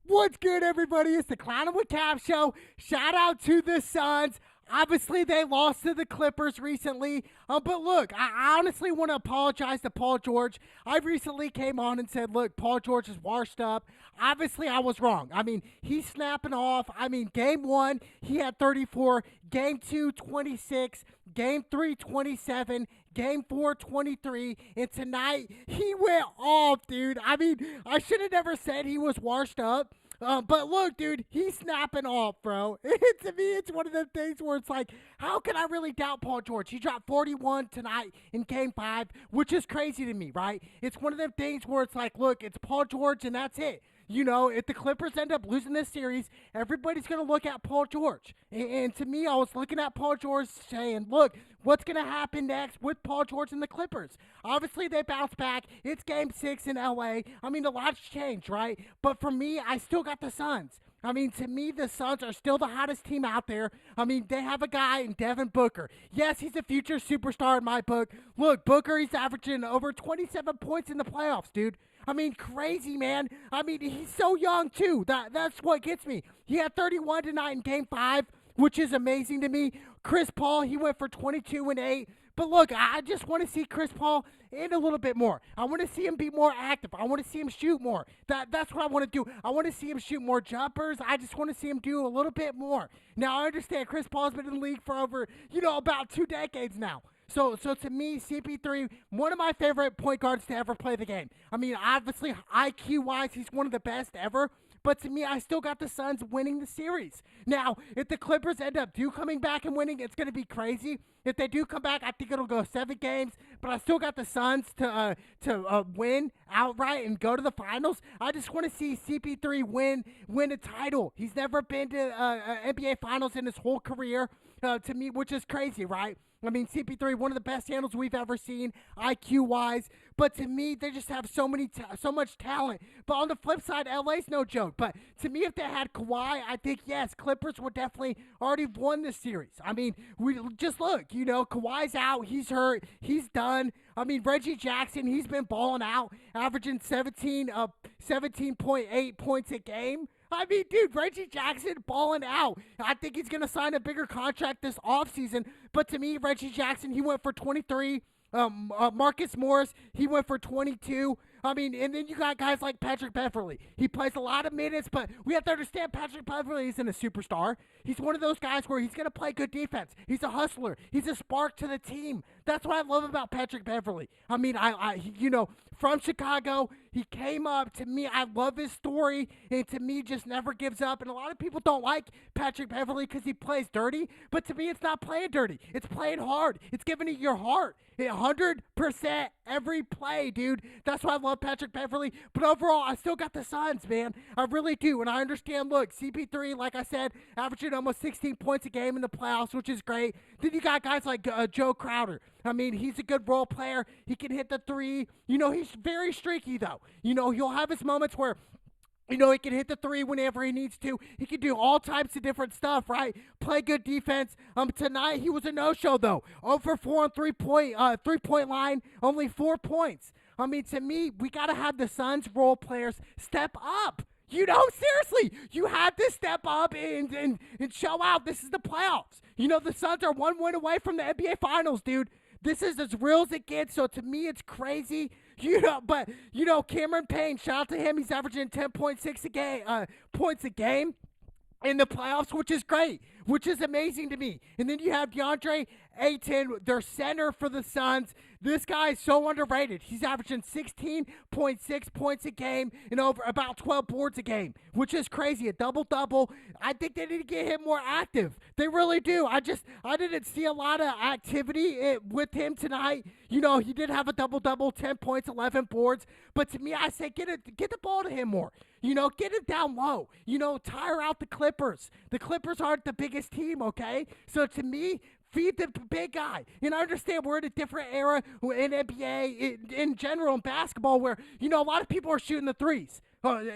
What's good, everybody? It's the Clown with Cap show. Shout out to the Suns. Obviously, they lost to the Clippers recently. But look, I honestly want to apologize to Paul George. I recently came on and said, look, Paul George is washed up. Obviously, I was wrong. I mean, he's snapping off. I mean, game one, he had 34. Game two, 26. Game three, 27. Game four, 23. And tonight, he went off, dude. I mean, I should have never said he was washed up. But look, dude, he's snapping off, bro. To me, it's one of the things where it's like, how can I really doubt Paul George? He dropped 41 tonight in Game 5, which is crazy to me, right? It's one of them things where it's like, look, it's Paul George and that's it. You know, if the Clippers end up losing this series, everybody's going to look at Paul George. And to me, I was looking at Paul George saying, look, what's going to happen next with Paul George and the Clippers? Obviously, they bounce back. It's game 6 in LA. I mean, a lot's changed, right? But for me, I still got the Suns. I mean, to me, the Suns are still the hottest team out there. I mean, they have a guy in Devin Booker. Yes, he's a future superstar in my book. Look, Booker, he's averaging over 27 points in the playoffs, dude. I mean, crazy, man. I mean, he's so young, too. That's what gets me. He had 31 tonight in Game 5, which is amazing to me. Chris Paul, he went for 22 and 8. But look, I just want to see Chris Paul in a little bit more. I want to see him be more active. I want to see him shoot more. That's what I want to do. I want to see him shoot more jumpers. I just want to see him do a little bit more. Now, I understand Chris Paul's been in the league for over, about 2 decades now. So to me, CP3, one of my favorite point guards to ever play the game. I mean, obviously, IQ-wise, he's one of the best ever. But to me, I still got the Suns winning the series. Now, if the Clippers end up coming back and winning, it's going to be crazy. If they do come back, I think it'll go 7 games. But I still got the Suns to win outright and go to the finals. I just want to see CP3 win a title. He's never been to NBA Finals in his whole career. To me, which is crazy, right? I mean, CP3, one of the best handles we've ever seen, IQ-wise. But to me, they just have so much talent. But on the flip side, LA's no joke. But to me, if they had Kawhi, I think, yes, Clippers would definitely already won this series. I mean, we just look, Kawhi's out. He's hurt. He's done. I mean, Reggie Jackson, he's been balling out, averaging 17.8 points a game. I mean, dude, Reggie Jackson balling out. I think he's going to sign a bigger contract this offseason. But to me, Reggie Jackson, he went for 23. Marcus Morris, he went for 22. I mean, and then you got guys like Patrick Beverley. He plays a lot of minutes, but we have to understand Patrick Beverley isn't a superstar. He's one of those guys where he's going to play good defense. He's a hustler. He's a spark to the team. That's what I love about Patrick Beverley. I mean, from Chicago, he came up. To me, I love his story, and to me, just never gives up. And a lot of people don't like Patrick Beverley because he plays dirty, but to me, it's not playing dirty. It's playing hard. It's giving it your heart. 100% every play, dude. That's why I love Patrick Beverley. But overall, I still got the Suns, man. I really do. And I understand, look, CP3, like I said, averaging almost 16 points a game in the playoffs, which is great. Then you got guys like Joe Crowder. I mean, he's a good role player. He can hit the three. He's very streaky, though. He'll have his moments where he can hit the three whenever he needs to. He can do all types of different stuff, right? Play good defense. Tonight he was a no-show though. 0 for 4 on three-point line, only 4 points. I mean, to me, we gotta have the Suns role players step up. Seriously, you have to step up and show out. This is the playoffs. The Suns are 1 win away from the NBA Finals, dude. This is as real as it gets, so to me, it's crazy. But Cameron Payne, shout out to him. He's averaging 10.6 points a game in the playoffs, which is great, which is amazing to me. And then you have DeAndre Ayton, their center for the Suns. This guy is so underrated. He's averaging 16.6 points a game and over about 12 boards a game, which is crazy. A double-double. I think they need to get him more active. They really do. I didn't see a lot of activity with him tonight. He did have a double-double, 10 points, 11 boards. But to me, I say get the ball to him more. Get him down low. Tire out the Clippers. The Clippers aren't the biggest team, okay? So to me, feed the big guy. I understand we're in a different era in NBA, in general, in basketball, where, a lot of people are shooting the threes.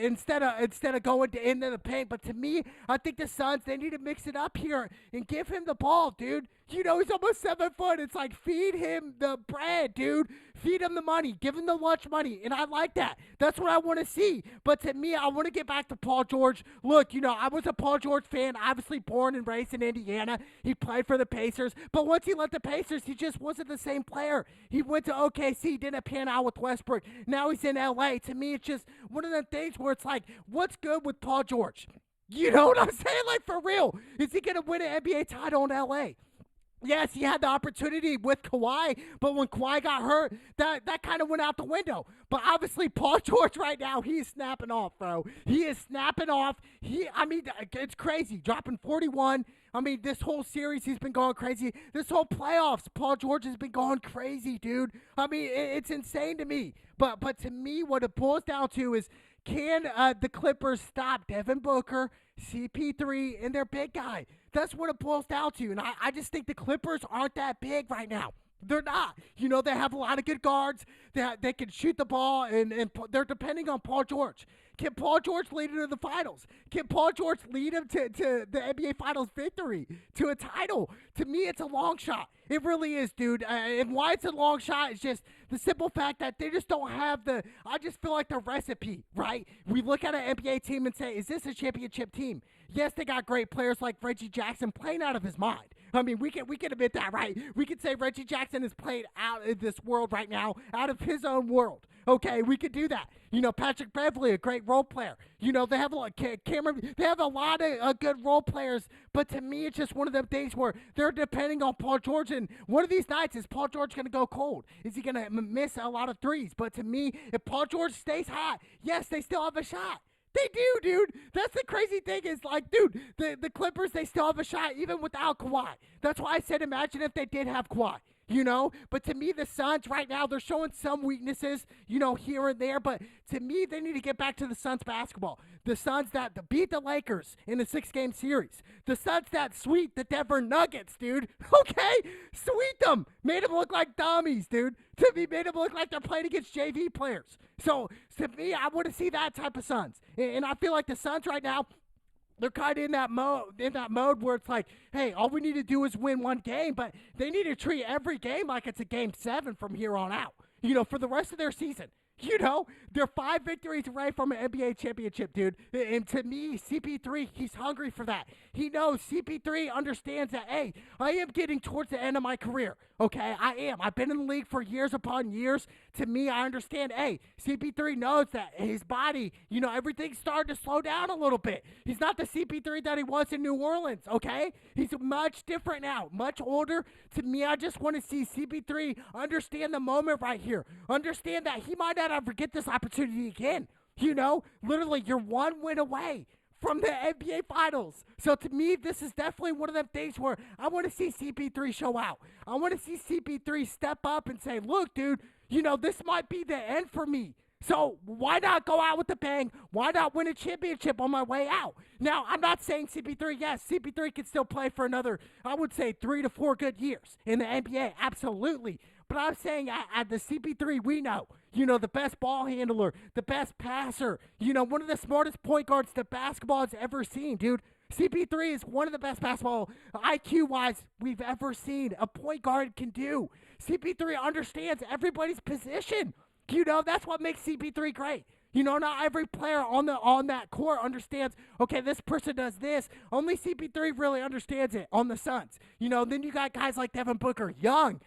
Instead of going into the paint. But to me, I think the Suns, they need to mix it up here and give him the ball, dude. He's almost 7 foot. It's like, feed him the bread, dude. feed him the money, give him the lunch money, and I like that. That's what I want to see. But to me, I want to get back to Paul George. Look, I was a Paul George fan, obviously born and raised in Indiana. He played for the Pacers, but once he left the Pacers, he just wasn't the same player. He went to OKC, didn't pan out with Westbrook. Now he's in LA. To me, it's just one of the things where it's like, what's good with Paul George? You know what I'm saying? Like, for real. Is he going to win an NBA title in LA? Yes, he had the opportunity with Kawhi, but when Kawhi got hurt, that kind of went out the window. But obviously, Paul George right now, he's snapping off, bro. He is snapping off. It's crazy. Dropping 41. This whole series, he's been going crazy. This whole playoffs, Paul George has been going crazy, dude. It's insane to me. But to me, what it boils down to is, can the Clippers stop Devin Booker, CP3, and their big guy? That's what it boils down to. And I just think the Clippers aren't that big right now. They're not. They have a lot of good guards. They can shoot the ball, and they're depending on Paul George. Can Paul George lead them to the finals? Can Paul George lead them to the NBA Finals victory, to a title? To me, it's a long shot. It really is, dude. And why it's a long shot is just the simple fact that they just don't have I just feel like the recipe, right? We look at an NBA team and say, is this a championship team? Yes, they got great players like Reggie Jackson playing out of his mind. We can admit that, right? We can say Reggie Jackson is playing out of this world right now, out of his own world. Okay, we could do that. Patrick Beverley, a great role player. They have a lot, Cameron. They have a lot of good role players. But to me, it's just one of them things where they're depending on Paul George. And one of these nights, is Paul George going to go cold? Is he going to miss a lot of threes? But to me, if Paul George stays hot, yes, they still have a shot. They do, dude. That's the crazy thing is, like, dude, the Clippers, they still have a shot even without Kawhi. That's why I said imagine if they did have Kawhi. But to me, the Suns right now, they're showing some weaknesses, here and there. But to me, they need to get back to the Suns basketball. The Suns that beat the Lakers in a 6-game series. The Suns that sweep the Denver Nuggets, dude. Okay? Sweep them. Made them look like dummies, dude. To me, made them look like they're playing against JV players. So, to me, I want to see that type of Suns. And I feel like the Suns right now, they're kind of in that mode where it's like, hey, all we need to do is win one game, but they need to treat every game like it's a game 7 from here on out, for the rest of their season. They're 5 victories away from an NBA championship, dude. And to me, CP3, he's hungry for that. He knows CP3 understands that, hey, I am getting towards the end of my career. Okay, I am. I've been in the league for years upon years. To me, I understand, hey, CP3 knows that his body, everything's starting to slow down a little bit. He's not the CP3 that he was in New Orleans, okay? He's much different now, much older. To me, I just want to see CP3 understand the moment right here. Understand that he might not ever get this opportunity again. Literally, you're one win away from the NBA Finals. So to me, this is definitely one of them things where I want to see CP3 show out. I want to see CP3 step up and say, look, dude, this might be the end for me. So why not go out with a bang? Why not win a championship on my way out? Now, I'm not saying CP3, yes, CP3 can still play for another, I would say, 3 to 4 good years in the NBA. Absolutely. But I'm saying at the CP3 we know, the best ball handler, the best passer, one of the smartest point guards that basketball has ever seen, dude. CP3 is one of the best basketball IQ-wise we've ever seen a point guard can do. CP3 understands everybody's position. That's what makes CP3 great. Not every player on that court understands, okay, this person does this. Only CP3 really understands it on the Suns. Then you got guys like Devin Booker, young,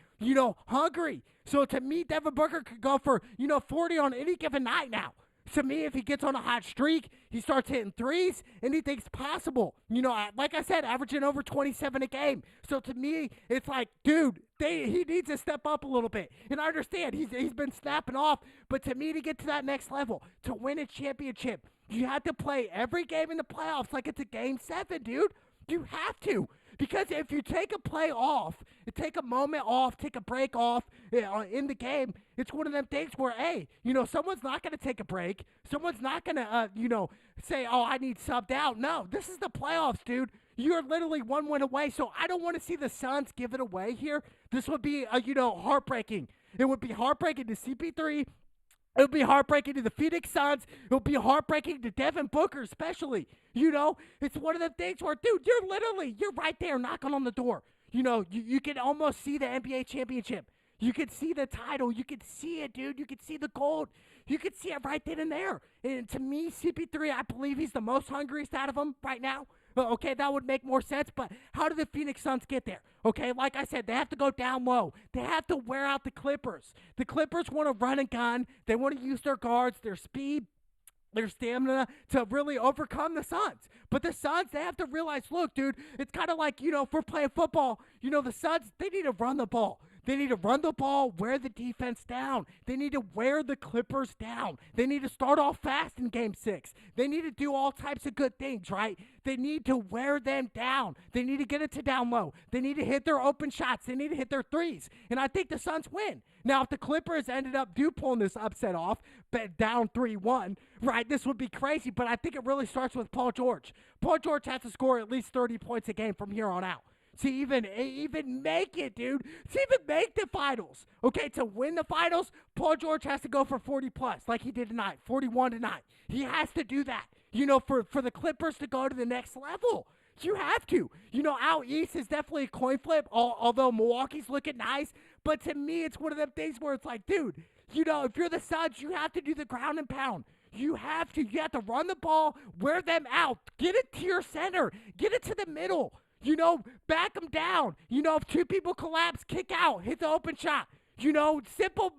hungry. So to me, Devin Booker could go for, 40 on any given night now. To me, if he gets on a hot streak, he starts hitting threes, anything's possible. Like I said, averaging over 27 a game. So to me, it's like, dude, he needs to step up a little bit. And I understand he's been snapping off, but to me, to get to that next level, to win a championship, you have to play every game in the playoffs like it's a game 7, dude. You have to. Because if you take a play off, take a moment off, take a break off in the game, it's one of them things where, hey, someone's not going to take a break. Someone's not going to, say, oh, I need subbed out. No, this is the playoffs, dude. You're literally one win away. So I don't want to see the Suns give it away here. This would be, heartbreaking. It would be heartbreaking to CP3. It would be heartbreaking to the Phoenix Suns. It would be heartbreaking to Devin Booker especially. It's one of the things where, dude, you're right there knocking on the door. You can almost see the NBA championship. You could see the title. You could see it, dude. You could see the gold. You could see it right then and there. And to me, CP3, I believe he's the most hungriest out of them right now. Okay, that would make more sense, but how did the Phoenix Suns get there? Okay, like I said, they have to go down low. They have to wear out the Clippers. The Clippers want to run and gun. They want to use their guards, their speed, their stamina to really overcome the Suns. But the Suns, they have to realize, look, dude, it's kind of like, if we're playing football, the Suns, they need to run the ball. They need to run the ball, wear the defense down. They need to wear the Clippers down. They need to start off fast in Game 6. They need to do all types of good things, right? They need to wear them down. They need to get it to down low. They need to hit their open shots. They need to hit their threes. And I think the Suns win. Now, if the Clippers ended up pulling this upset off, down 3-1, right, this would be crazy. But I think it really starts with Paul George. Paul George has to score at least 30 points a game from here on out to even make it, dude. To even make the finals. Okay, to win the finals, Paul George has to go for 40 plus, like he did tonight, 41 tonight. He has to do that, for the Clippers to go to the next level. You have to. Out East is definitely a coin flip, although Milwaukee's looking nice. But to me, it's one of them things where it's like, dude, if you're the Suns, you have to do the ground and pound. You have to. You have to run the ball, wear them out, get it to your center, get it to the middle. Back them down. If two people collapse, kick out, hit the open shot. Simple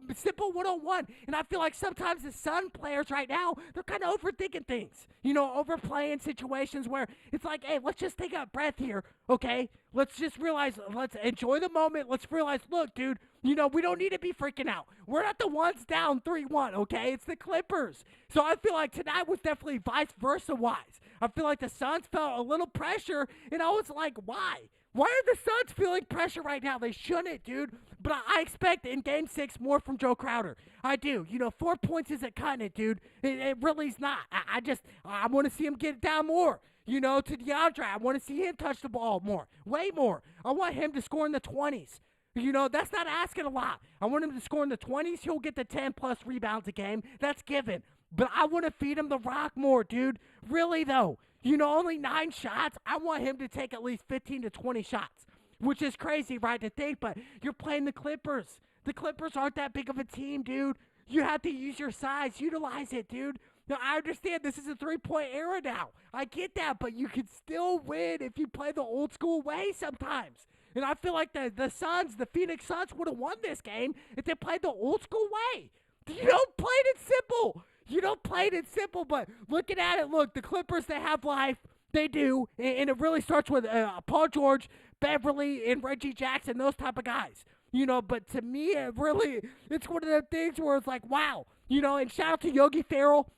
one-on-one. And I feel like sometimes the Sun players right now, they're kind of overthinking things. Overplaying situations where it's like, hey, let's just take a breath here, okay? Let's just realize, let's enjoy the moment. Let's realize, look, dude, we don't need to be freaking out. We're not the ones down 3-1, okay? It's the Clippers. So I feel like tonight was definitely vice versa wise. I feel like the Suns felt a little pressure, and I was like, why? Why are the Suns feeling pressure right now? They shouldn't, dude. But I expect in Game 6 more from Joe Crowder. I do. 4 points isn't cutting it, dude. It really is not. I want to see him get it down more. To DeAndre, I want to see him touch the ball more. Way more. I want him to score in the 20s. That's not asking a lot. I want him to score in the 20s. He'll get the 10-plus rebounds a game. That's given. But I want to feed him the rock more, dude. Really, though. Only 9 shots. I want him to take at least 15 to 20 shots, which is crazy, right, to think, but you're playing the Clippers. The Clippers aren't that big of a team, dude. You have to use your size. Utilize it, dude. Now, I understand this is a three-point era now. I get that, but you can still win if you play the old-school way sometimes. And I feel like the Suns, the Phoenix Suns, would have won this game if they played the old-school way. You don't play it simple. You don't play it simple, but looking at it, look, the Clippers, they have life. They do, and it really starts with Paul George, Beverly, and Reggie Jackson, those type of guys. But to me, it's one of the things where it's like, wow. And shout out to Yogi Ferrell.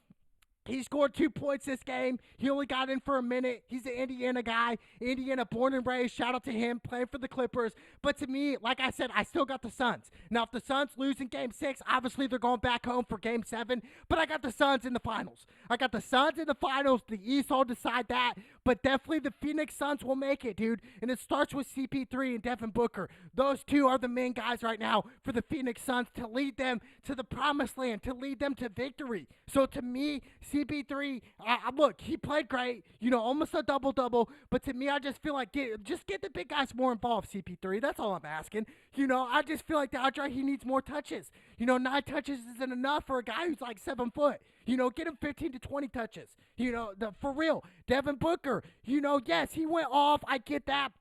He scored 2 points this game. He only got in for a minute. He's an Indiana guy. Indiana born and raised. Shout out to him playing for the Clippers. But to me, like I said, I still got the Suns. Now, if the Suns lose in Game 6, obviously they're going back home for Game 7. But I got the Suns in the finals. I got the Suns in the finals. The East will decide that. But definitely the Phoenix Suns will make it, dude. And it starts with CP3 and Devin Booker. Those two are the main guys right now for the Phoenix Suns to lead them to the promised land, to lead them to victory. So to me, CP3, look, he played great, almost a double-double, but to me, I just feel like just get the big guys more involved, CP3. That's all I'm asking. I just feel like DeAndre, he needs more touches. 9 touches isn't enough for a guy who's like 7 foot. Get him 15 to 20 touches. For real. Devin Booker, yes, he went off. I get that.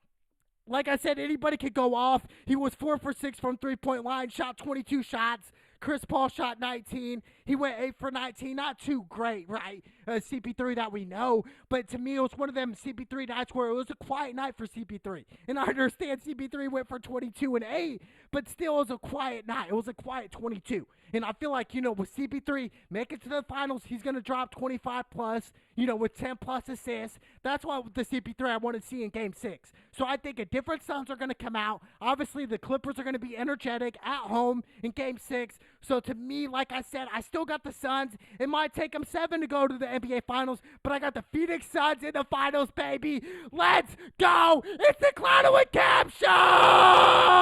Like I said, anybody could go off. He was 4 for 6 from three-point line, shot 22 shots. Chris Paul shot 19. He went 8 for 19. Not too great, right? CP3 that we know. But to me, it was one of them CP3 nights where it was a quiet night for CP3. And I understand CP3 went for 22 and 8, but still it was a quiet night. It was a quiet 22. And I feel like, with CP3 make it to the finals, he's going to drop 25 plus, with 10 plus assists. That's why the CP3 I want to see in Game 6. So I think a different Suns are going to come out. Obviously, the Clippers are going to be energetic at home in Game 6. So to me, like I said, I still got the Suns. It might take them 7 to go to the NBA Finals, but I got the Phoenix Suns in the finals, baby. Let's go. It's the Cloud with Cap Show.